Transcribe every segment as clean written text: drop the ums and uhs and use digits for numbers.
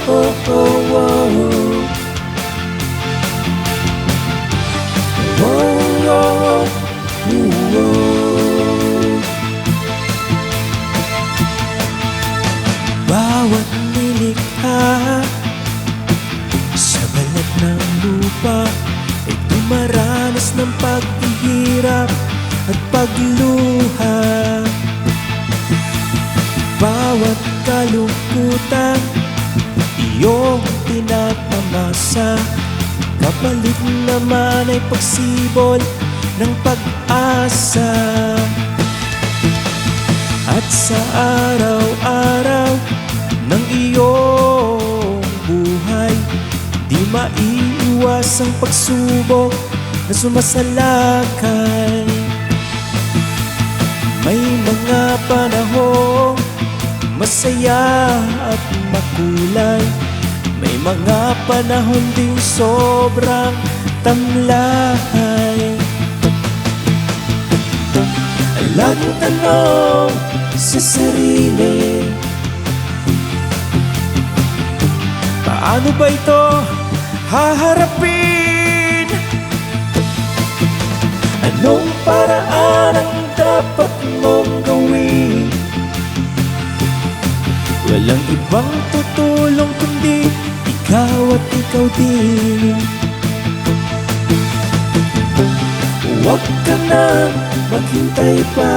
oh, oh, oh. Oh, oh, oh. Bawat nilikha sa balat ng lupa ay dumaranas ng paghihirap at pagluha. Bawat kalungkutan iyong tinapamasa, kapalit naman ay pagsibol ng pag-asa. At sa araw-araw ng iyong buhay, di maiiwas ang pagsubok na sumasalakay. May mga panahong masaya at makulay, may mga panahon ding sobrang tamlay. Laging tanong sa sarili, paano ba ito haharapin? Anong paraan ang dapat mong gawin? Walang ibang tutulong kundi ikaw at ikaw din. Huwag ka na maghintay pa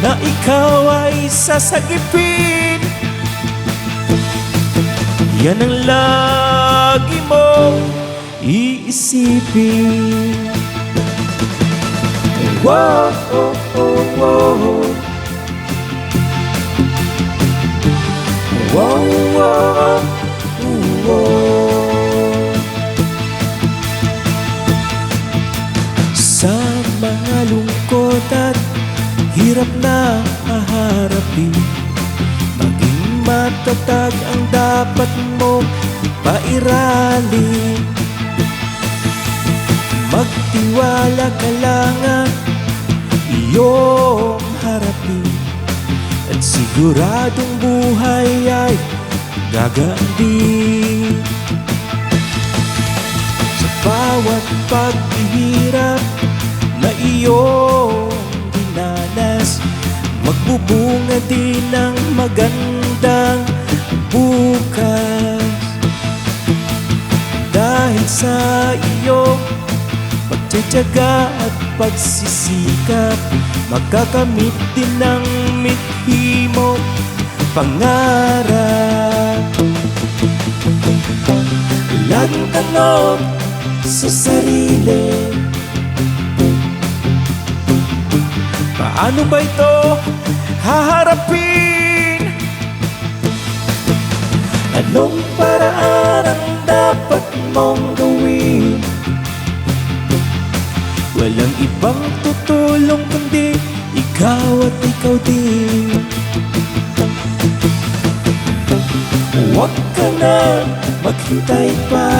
na ikaw ay sasagipin. Yan ang lagi mong iisipin. Wow, oh, oh, wow. Wow, wow, wow. Sa mga lungkot at hirap na haharapin, maging matatag ang dapat mong pairalin. Magtiwala ka lang at iyong harapin, at siguradong buhay ay gagaan din. Sa bawat paghihirap na iyong dinanas, magbubunga din ng magandang bukas. Dahil sa iyong pagtitiyaga at pagsisikap, magkakamit din ng mithi mong pangarap. Laging tanong sa sarili, paano ba ito haharapin? Anong paraan ang dapat mong gawin? Walang ibang tutulong kundi ikaw at ikaw din. Huwag ka na maghintay pa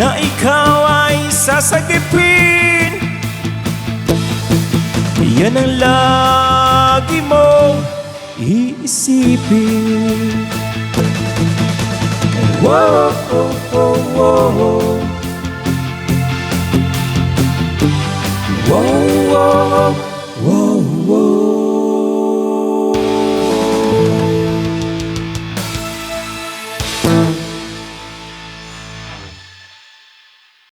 na ikaw ay sasagipin. Yan ang lagi mong iisipin. Whoa, oh, oh, oh.